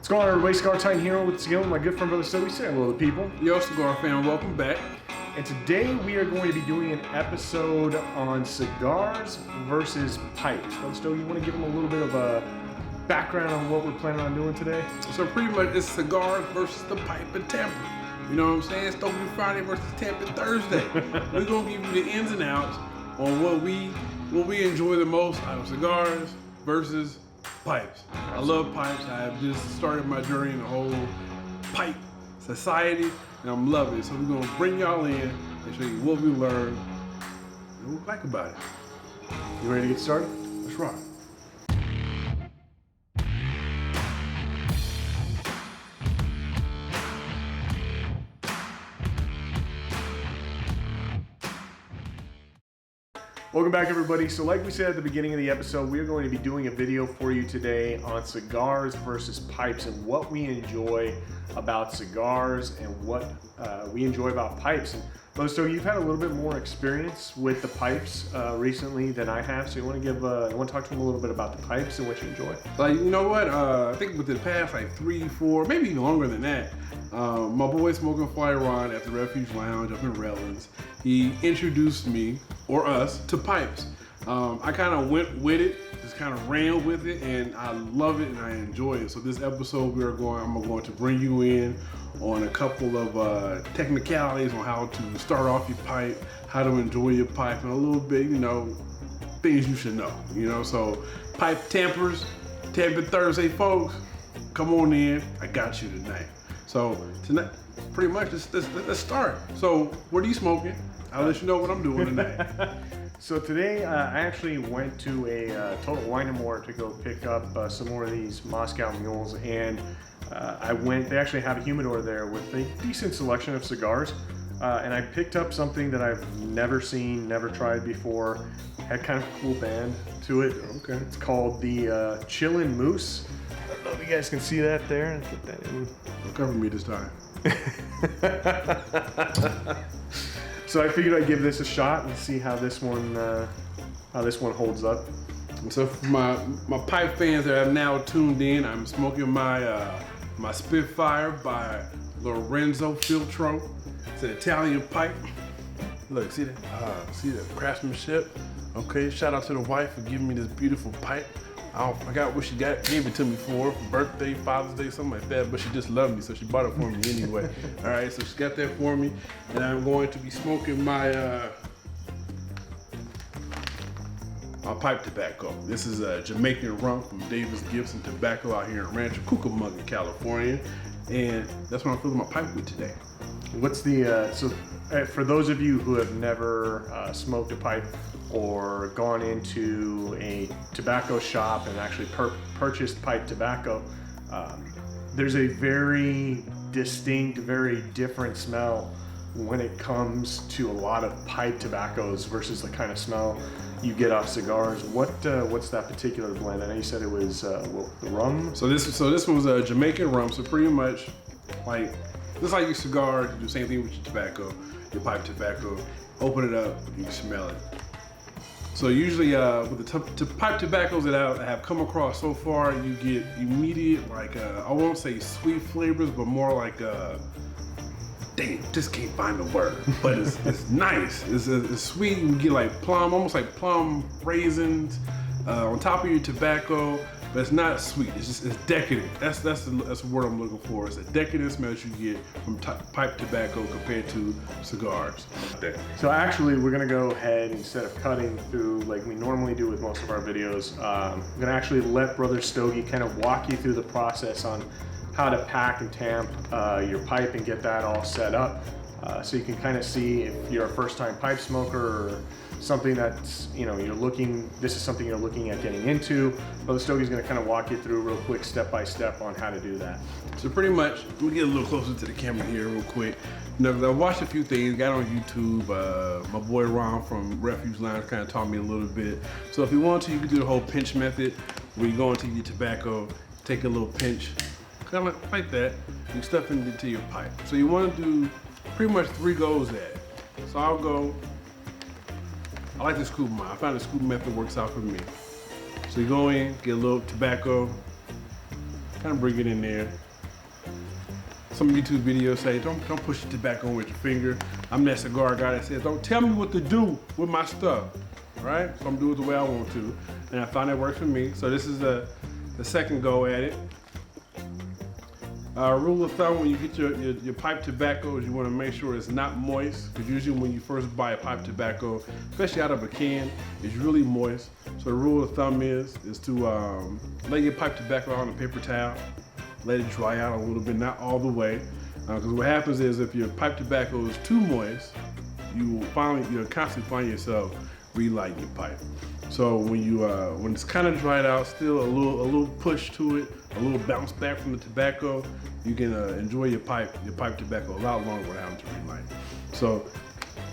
What's going on, everybody? Cigar Time here with Cigar, my good friend brother Stogie. Say hello to people. Yo, Cigar fan, welcome back. And today we are going to be doing an episode on cigars versus pipes. Brother Stogie, you want to give them a little bit of a background on what we're planning on doing today? So pretty much it's cigars versus the pipe and tamper. You know what I'm saying? Stogie Friday versus Tampa Thursday. We're gonna give you the ins and outs on what we enjoy the most out of cigars versus pipes. I love pipes. I have just started my journey in the whole pipe society, and I'm loving it. So we're gonna bring y'all in and show you what we learned and what we like about it. You ready to get started? Let's rock. Welcome back, everybody. So like we said at the beginning of the episode, we are going to be doing a video for you today on cigars versus pipes and what we enjoy about cigars and what we enjoy about pipes. And Brother Stogie, you've had a little bit more experience with the pipes recently than I have, so you want to talk to them a little bit about the pipes and what you enjoy? Like, you know what? I think within the past like 3, 4, maybe even longer than that, my boy Smoking Fly Ron at the Refuge Lounge up in Redlands, he introduced me, or us, to pipes. I kind of went with it, just kind of ran with it, and I love it and I enjoy it. So this episode I'm going to bring you in on a couple of technicalities on how to start off your pipe, how to enjoy your pipe, and a little bit, things you should know, So pipe tampers, Tampa Thursday, folks, come on in, I got you tonight. So tonight, pretty much, let's start. So what are you smoking? I'll let you know what I'm doing tonight. So today I actually went to a Total Wine & More to go pick up some more of these Moscow Mules, and they actually have a humidor there with a decent selection of cigars, and I picked up something that I've never seen, never tried before. Had kind of a cool band to it. Okay. It's called the Chillin' Moose. I don't know if you guys can see that there. Let's get that in. Don't cover me this time. So I figured I'd give this a shot and see how this one holds up. And so for my pipe fans that have now tuned in, I'm smoking my my Spitfire by Lorenzo Filtro. It's an Italian pipe. Look, see that? See the craftsmanship? Okay, shout out to the wife for giving me this beautiful pipe. I forgot what she gave it to me for birthday, Father's Day, something like that, but she just loved me, so she bought it for me anyway. All right, so she got that for me, and I'm going to be smoking my pipe tobacco. This is a Jamaican rum from Davis Gibson Tobacco out here in Rancho Cucamonga, California, and that's what I'm filling my pipe with today. What's the for those of you who have never smoked a pipe or gone into a tobacco shop and actually purchased pipe tobacco, there's a very distinct, very different smell when it comes to a lot of pipe tobaccos versus the kind of smell you get off cigars. What's that particular blend? I know you said it was the rum. So this one was a Jamaican rum. So pretty much just like your cigar, you do the same thing with your tobacco, your pipe tobacco. Open it up, you can smell it. So usually with the pipe tobaccos that I have come across so far, you get immediate, I won't say sweet flavors, but more like, dang, just can't find the word, but it's nice. It's sweet. You get like plum, almost like plum raisins on top of your tobacco, but it's not sweet. It's decadent. That's the word I'm looking for. It's a decadent smell that you get from pipe tobacco compared to cigars. So actually, we're gonna go ahead, instead of cutting through like we normally do with most of our videos, I'm gonna actually let Brother Stogie kind of walk you through the process on how to pack and tamp your pipe and get that all set up, so you can kind of see if you're a first-time pipe smoker or something that's, this is something you're looking at getting into. Brother Stogie's gonna kind of walk you through real quick, step by step, on how to do that. So pretty much, let me get a little closer to the camera here real quick. I watched a few things, got on YouTube. My boy Ron from Refuge Lounge kind of taught me a little bit. So if you want to, you can do the whole pinch method, where you go into your tobacco, take a little pinch, kind of like that, you stuff it into your pipe. So you want to do pretty much 3 goes at it. So I'll go, I like the scoop method. I find the scoop method works out for me. So you go in, get a little tobacco, kind of bring it in there. Some YouTube videos say, don't push the tobacco with your finger. I'm that cigar guy that says, don't tell me what to do with my stuff, right? So I'm doing it the way I want to. And I found that works for me. So this is the second go at it. Rule of thumb when you get your pipe tobacco is you want to make sure it's not moist, because usually when you first buy a pipe tobacco, especially out of a can, it's really moist. So the rule of thumb is to lay your pipe tobacco on a paper towel, let it dry out a little bit, not all the way, because what happens is if your pipe tobacco is too moist, you'll constantly find yourself relighting your pipe. So when it's kind of dried out, still a little push to it, a little bounce back from the tobacco, you can enjoy your pipe tobacco a lot longer without having to relight. So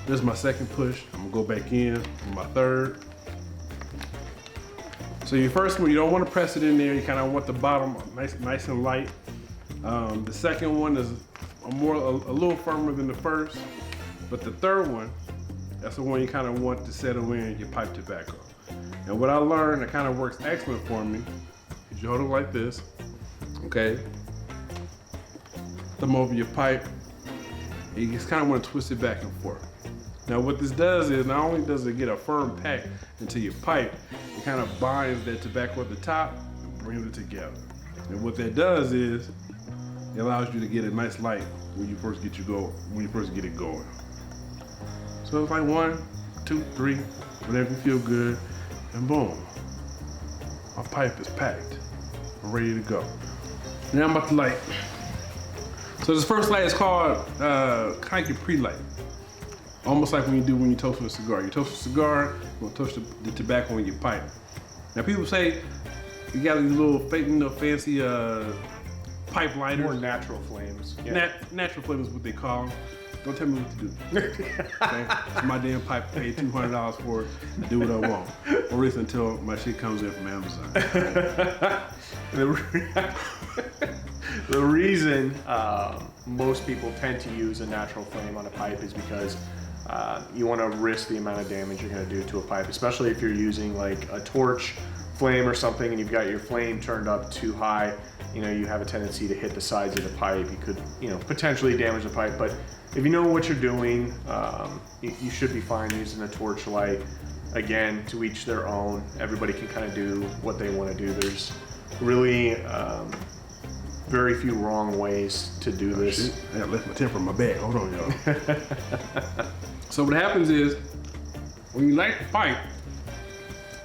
this is my second push. I'm gonna go back in with my third. So your first one, you don't want to press it in there. You kind of want the bottom nice and light. The second one is a little firmer than the first, but the third one, that's the one you kind of want to settle in your pipe tobacco. And what I learned that kind of works excellent for me is you hold it like this, okay? Thumb over your pipe, and you just kind of want to twist it back and forth. Now what this does is, not only does it get a firm pack into your pipe, it kind of binds that tobacco at the top and brings it together. And what that does is, it allows you to get a nice light when you first get it going. So it's like 1, 2, 3, whenever you feel good, and boom, my pipe is packed. I'm ready to go. Now I'm about to light. So this first light is called kind of your pre-light. Almost like when you toast a cigar. You toast a cigar, you want to toast the tobacco in your pipe. Now people say you got these little fancy pipe lighters. More natural flames. Yeah. Natural flames is what they call them. Don't tell me what to do. Okay? It's my damn pipe. I paid $200 for it. I do what I want. Or at least until my shit comes in from Amazon. The reason most people tend to use a natural flame on a pipe is because you want to risk the amount of damage you're going to do to a pipe, especially if you're using like a torch flame or something and you've got your flame turned up too high. You have a tendency to hit the sides of the pipe. You could, potentially damage the pipe. But if you know what you're doing, you should be fine using a torch light. Again, to each their own. Everybody can kind of do what they want to do. There's really very few wrong ways to do this. Shit. I left my temper in my bag. Hold on, y'all. So what happens is, when you light the pipe,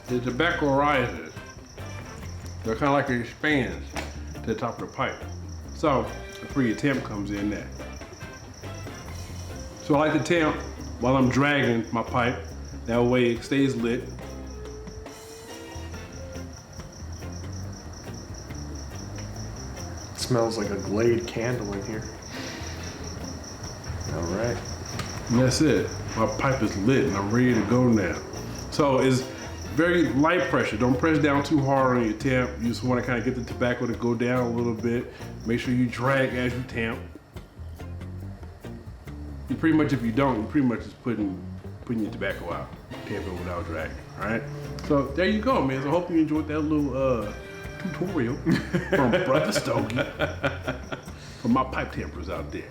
the tobacco rises. So it kind of like it expands to the top of the pipe. So that's where your temp comes in there. So I like the temp while I'm dragging my pipe. That way it stays lit. It smells like a Glade candle in here. All right. And that's it. My pipe is lit and I'm ready to go now. So it's very light pressure. Don't press down too hard on your temp. You just want to kind of get the tobacco to go down a little bit. Make sure you drag as you temp. You pretty much, if you don't, you're pretty much just putting your tobacco out, tamping without dragging, all right? So there you go, man. So I hope you enjoyed that little tutorial from Brother Stogie for my pipe tampers out there.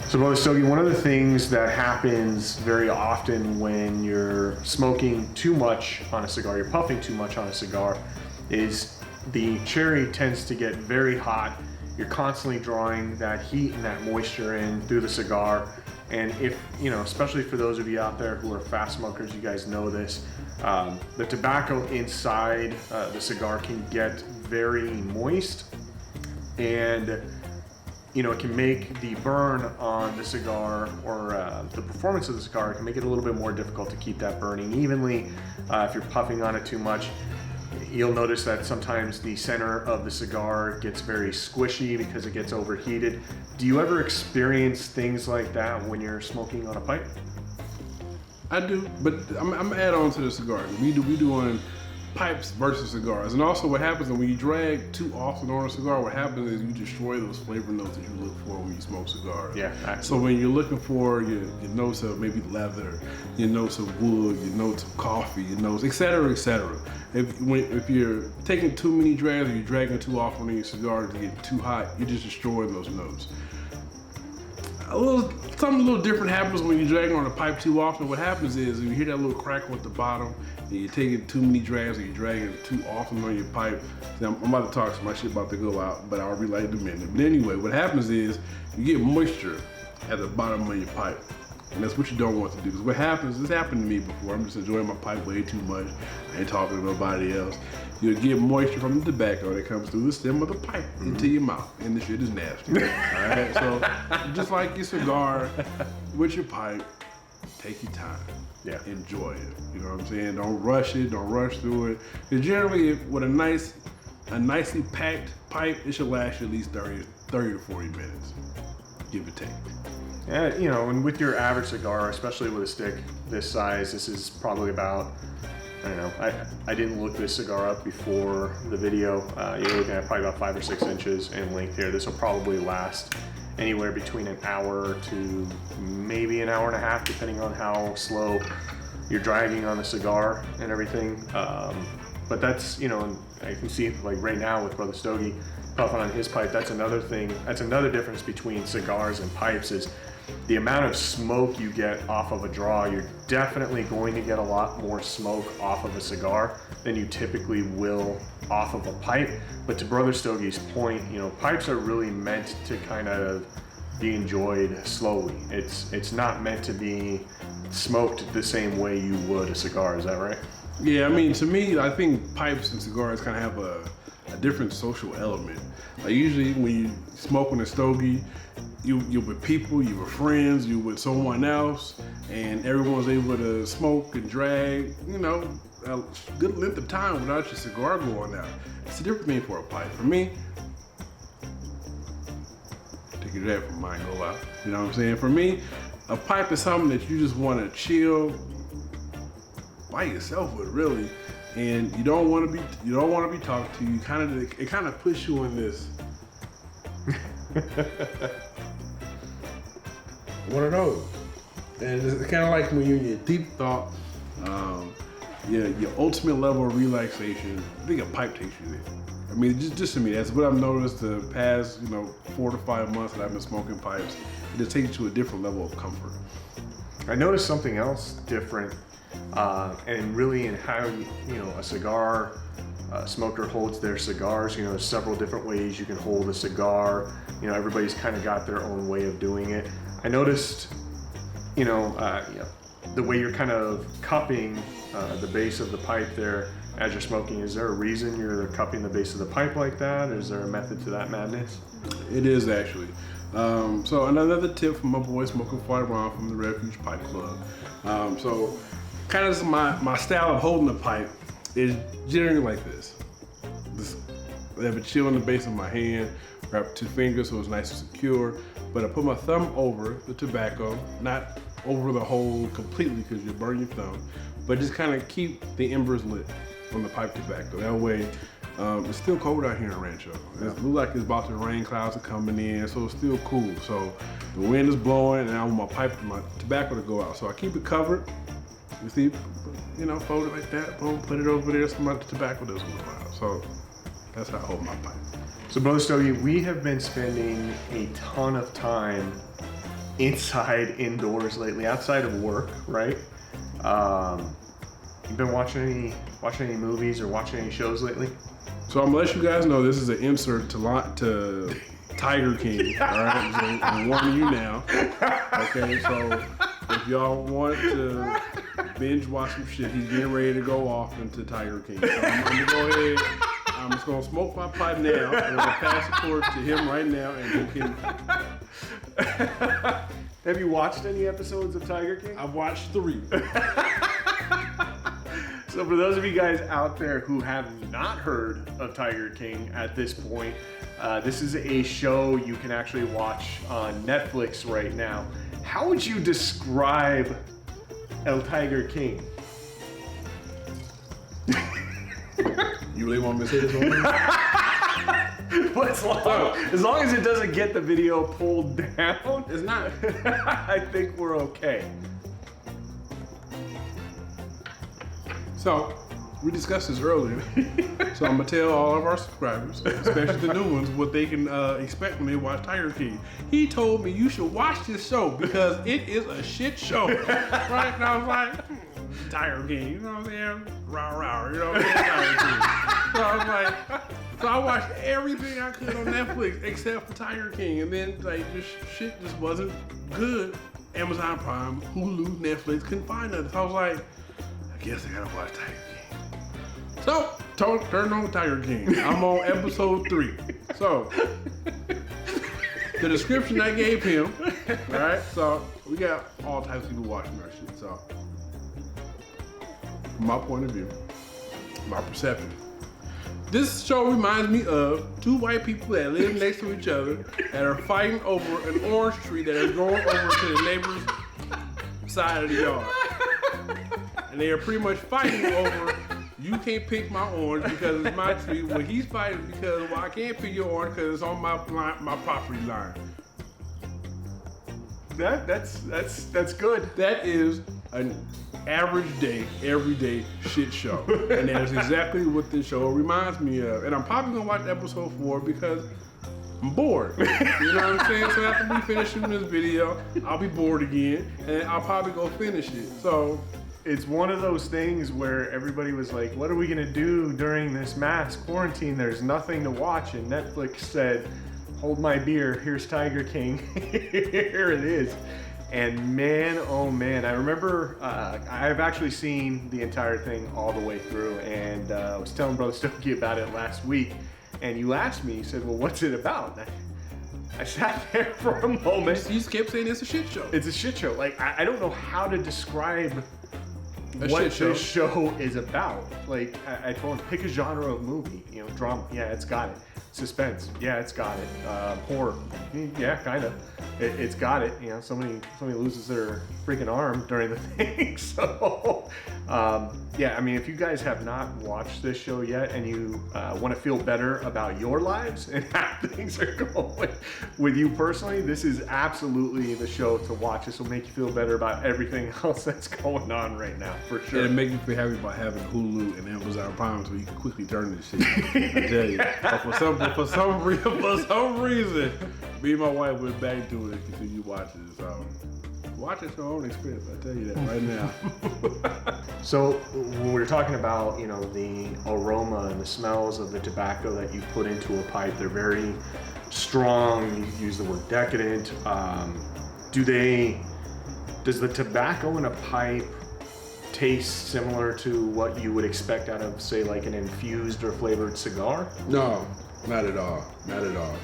So Brother Stogie, one of the things that happens very often when you're smoking too much on a cigar, you're puffing too much on a cigar, is the cherry tends to get very hot. You're constantly drawing that heat and that moisture in through the cigar. And if, especially for those of you out there who are fast smokers, you guys know this, the tobacco inside the cigar can get very moist, and it can make the burn on the cigar, or the performance of the cigar, can make it a little bit more difficult to keep that burning evenly. If you're puffing on it too much, you'll notice that sometimes the center of the cigar gets very squishy because it gets overheated. Do you ever experience things like that when you're smoking on a pipe? I do, but I'm add on to the cigars. We do on pipes versus cigars. And also what happens is when you drag too often on a cigar, what happens is you destroy those flavor notes that you look for when you smoke cigars. Yeah, absolutely. So when you're looking for your notes of maybe leather, your notes of wood, your notes of coffee, your notes, et cetera, et cetera. If you're taking too many drags or you're dragging too often on your cigar to get too hot, you're just destroying those notes. Something a little different happens when you're dragging on a pipe too often. What happens is you hear that little crackle at the bottom, and you're taking too many drags or you're dragging too often on your pipe. Now, I'm about to talk some my shit about to go out, but I'll relight in a minute. But anyway, what happens is you get moisture at the bottom of your pipe. And that's what you don't want to do. Because what happens, this happened to me before, I'm just enjoying my pipe way too much. I ain't talking to nobody else. You'll get moisture from the tobacco that comes through the stem of the pipe into your mouth. And the shit is nasty. All right, so just like your cigar with your pipe, take your time. Yeah. Enjoy it. You know what I'm saying? Don't rush it, don't rush through it. Because generally, with a nicely packed pipe, it should last you at least 30 to 40 minutes, give or take. And you know, and with your average cigar, especially with a stick this size, this is probably about, I don't know, I didn't look this cigar up before the video. You're looking at probably about 5 or 6 inches in length here. This will probably last anywhere between an hour to maybe an hour and a half, depending on how slow you're dragging on the cigar and everything. But that's, you know, I can see like right now with Brother Stogie puffing on his pipe, that's another thing, that's another difference between cigars and pipes is the amount of smoke you get off of a draw. You're definitely going to get a lot more smoke off of a cigar than you typically will off of a pipe. But to Brother Stogie's point, you know, pipes are really meant to kind of be enjoyed slowly. It's not meant to be smoked the same way you would a cigar. Is that right? Yeah, I mean, to me, I think pipes and cigars kind of have a different social element. Like usually when you smoke with a stogie, you're with people, you're with friends, you're with someone else, and everyone's able to smoke and drag, you know, a good length of time without your cigar going out. It's a different thing for a pipe. For me, take your drag from mine, go out. You know what I'm saying? For me, a pipe is something that you just want to chill by yourself with, really, and you don't want to be talked to. It kind of puts you in this. One of those, and it's kind of like when you're in your deep thought, your ultimate level of relaxation. I think a pipe takes you there. I mean, just to me, that's what I've noticed the past, 4 to 5 months that I've been smoking pipes. It just takes you to a different level of comfort. I noticed something else different, and really in how a cigar smoker holds their cigars. There's several different ways you can hold a cigar. Everybody's kind of got their own way of doing it. I noticed, the way you're kind of cupping the base of the pipe there as you're smoking. Is there a reason you're cupping the base of the pipe like that? Is there a method to that madness? It is actually. So another tip from my boy Smoking Fly Ron from the Refuge Pipe Club. So kind of my style of holding the pipe is generally like this. I have it chill on the base of my hand, wrap 2 fingers so it's nice and secure. But I put my thumb over the tobacco, not over the hole completely because you burn your thumb, but just kind of keep the embers lit on the pipe tobacco. That way, it's still cold out here in Rancho. It looks like it's about to rain, clouds are coming in, so it's still cool. So the wind is blowing and I want my tobacco to go out. So I keep it covered. You see, fold it like that, boom, put it over there so the tobacco doesn't go out. So that's how I hold my pipe. So Brother Stogie, we have been spending a ton of time indoors lately, outside of work, right? You've been watching any movies or watching any shows lately? So I'm gonna let you guys know this is an insert to Tiger King. All right, so I'm warning you now. Okay, so if y'all want to binge watch some shit, he's getting ready to go off into Tiger King. So I'm gonna go ahead. I'm just gonna smoke my pipe now, and I'm gonna pass the torch to him right now, and he can. Have you watched any episodes of Tiger King? I've watched 3. So for those of you guys out there who have not heard of Tiger King at this point, this is a show you can actually watch on Netflix right now. How would you describe El Tiger King? You really want me to say this one? But as long as it doesn't get the video pulled down, It's not. I think we're okay. So, we discussed this earlier. So I'm gonna tell all of our subscribers, especially the new ones, what they can expect when they watch Tiger King. He told me you should watch this show because it is a shit show. Right? And I was like, Tiger King, you know what I'm saying? Rah rah, you know what I'm saying? Tiger King. So I was like, so I watched everything I could on Netflix except for Tiger King, and then like this shit just wasn't good. Amazon Prime, Hulu, Netflix couldn't find nothing. So I was like, I guess I gotta watch Tiger King. So, turn on Tiger King. I'm on episode 3. So, the description I gave him, alright? So, we got all types of people watching our shit. So, from my point of view, my perception, this show reminds me of 2 white people that live next to each other that are fighting over an orange tree that is growing over to the neighbor's side of the yard. And they are pretty much fighting over, you can't pick my orange because it's my tree. What he's fighting because, well, I can't pick your orange because it's on my property line. That's good. That is an average day, everyday shit show. And that is exactly what this show reminds me of. And I'm probably gonna watch episode 4 because I'm bored. You know what I'm saying? So after we finish shooting this video, I'll be bored again and I'll probably go finish it. So it's one of those things where everybody was like, what are we gonna do during this mass quarantine? There's nothing to watch. And Netflix said, hold my beer, here's Tiger King. Here it is. And man, oh man, I remember I've actually seen the entire thing all the way through, and I was telling Brother Stokey about it last week, and you asked me, you said, well, what's it about? And I sat there for a moment. you just kept saying it's a shit show. It's a shit show. Like, I don't know how to describe what shit show. this show is about. Like, I told him, pick a genre of movie. You know, drama, yeah, it's got it. Suspense, yeah, it's got it. Horror, yeah, kind of. It's got it. You know, somebody loses their freaking arm during the thing. So, yeah, I mean, if you guys have not watched this show yet and you want to feel better about your lives and how things are going with you personally, this is absolutely the show to watch. This will make you feel better about everything else that's going on right now, for sure. And it makes you feel happy about having Hulu and Amazon Prime so you can quickly turn this shit. I tell you. But for some reason, me and my wife went back to it and continue watching it. So watch it at your own expense. I tell you that right now. So when we're talking about, you know, the aroma and the smells of the tobacco that you put into a pipe, they're very strong. You use the word decadent. Does the tobacco in a pipe taste similar to what you would expect out of, say, like an infused or flavored cigar? No, not at all. Not at all.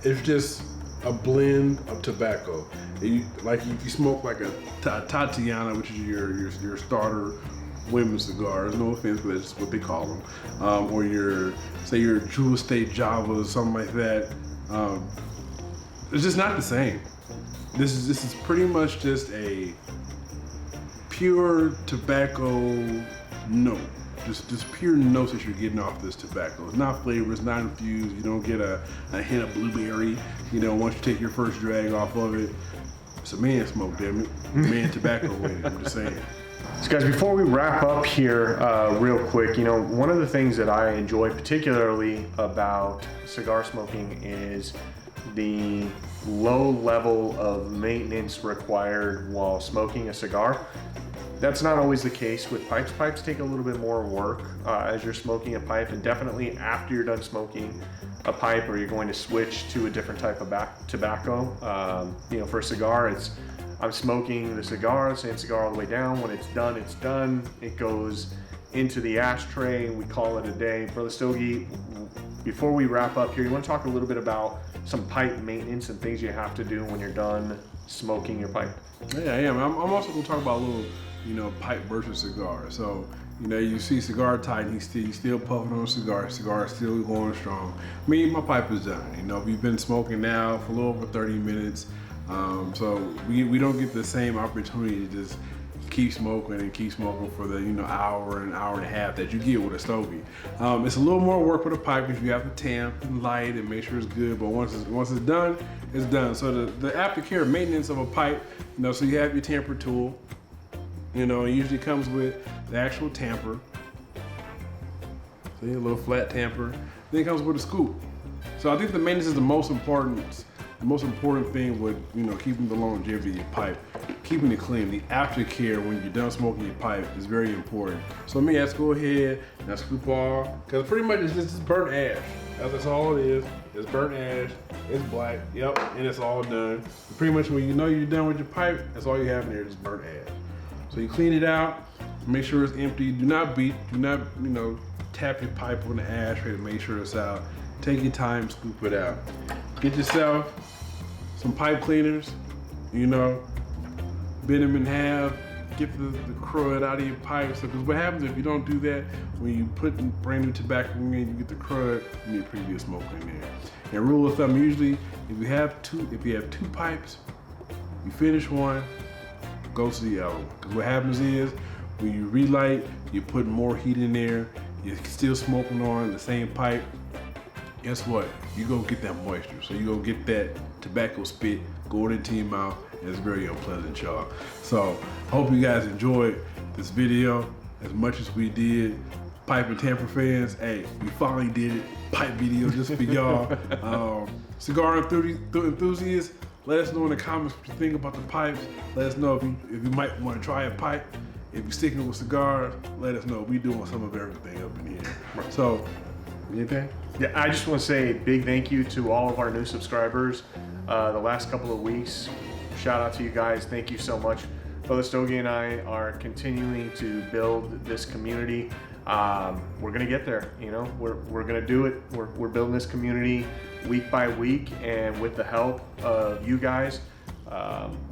It's just a blend of tobacco. Like if you smoke like a Tatiana, which is your starter women's cigars. No offense, but that's what they call them. Or your Jewel Estate Java or something like that. It's just not the same. This is pretty much just a pure tobacco note. Just pure notes that you're getting off this tobacco. It's not flavored, it's not infused. You don't get a hint of blueberry, you know, once you take your first drag off of it. It's a man smoke, damn it. Man tobacco with it, I'm just saying. So guys, before we wrap up here real quick, you know, one of the things that I enjoy particularly about cigar smoking is the low level of maintenance required while smoking a cigar. That's not always the case with pipes. Pipes take a little bit more work as you're smoking a pipe, and definitely after you're done smoking a pipe or you're going to switch to a different type of tobacco. You know, for a cigar, I'm smoking the cigar, the same cigar all the way down. When it's done, it's done. It goes into the ashtray and we call it a day. Brother Stogie, before we wrap up here, you want to talk a little bit about some pipe maintenance and things you have to do when you're done smoking your pipe? Yeah, I am. I'm also going to talk about a little, you know, pipe versus cigar. So, you know, you see Cigar Titan, he's still puffing on a cigar. Cigar is still going strong. Me, my pipe is done. You know, we've been smoking now for a little over 30 minutes. So we don't get the same opportunity to just keep smoking for the hour and hour and a half that you get with a stogie. It's a little more work with a pipe because you have to tamp and light and make sure it's good. But once it's done, it's done. So the aftercare maintenance of a pipe, so you have your tamper tool. It usually comes with the actual tamper. See, a little flat tamper. Then it comes with a scoop. So I think the maintenance is the most important thing with keeping the longevity of your pipe, keeping it clean. The aftercare when you're done smoking your pipe is very important. So me, let's go ahead and scoop all, because pretty much it's just burnt ash. That's all it is. It's burnt ash. It's black. Yep, and it's all done. Pretty much when you're done with your pipe, that's all you have in there, just burnt ash. So you clean it out, make sure it's empty. Do not tap your pipe on the ashtray to make sure it's out. Take your time, scoop it out. Get yourself some pipe cleaners, bend them in half, get the crud out of your pipes. Because what happens if you don't do that, when you put brand new tobacco in, you get the crud from your previous smoke in there. And rule of thumb, usually if you have two pipes, you finish one, go to the other one. Because what happens is when you relight, you put more heat in there, you're still smoking on the same pipe. Guess what? You go get that moisture. So you go get that tobacco spit going into your mouth, and it's very unpleasant, y'all. So I hope you guys enjoyed this video as much as we did. Pipe and tamper fans, hey, we finally did it. Pipe video just for y'all. Cigar enthusiasts, let us know in the comments what you think about the pipes. Let us know if you might want to try a pipe. If you're sticking with cigars, let us know. We doing some of everything up in here. So, anything? Yeah, I just want to say a big thank you to all of our new subscribers the last couple of weeks. Shout out to you guys. Thank you so much. Brother Stogie and I are continuing to build this community. We're gonna get there. We're gonna do it. We're building this community week by week, and with the help of you guys,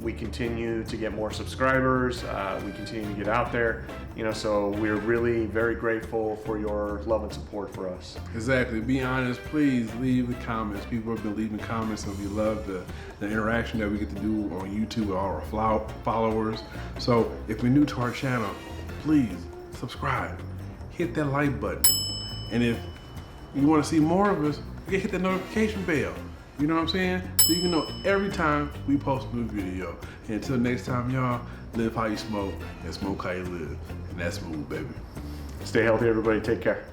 we continue to get more subscribers. We continue to get out there. So we're really very grateful for your love and support for us. Exactly. Be honest. Please leave the comments. People have been leaving comments, and we love the interaction that we get to do on YouTube with all our followers. So if you're new to our channel, please subscribe. Hit that like button. And if you want to see more of us, you can hit the notification bell. You know what I'm saying? So you can know every time we post a new video. And until next time, y'all, live how you smoke and smoke how you live. And that's smooth, baby. Stay healthy, everybody. Take care.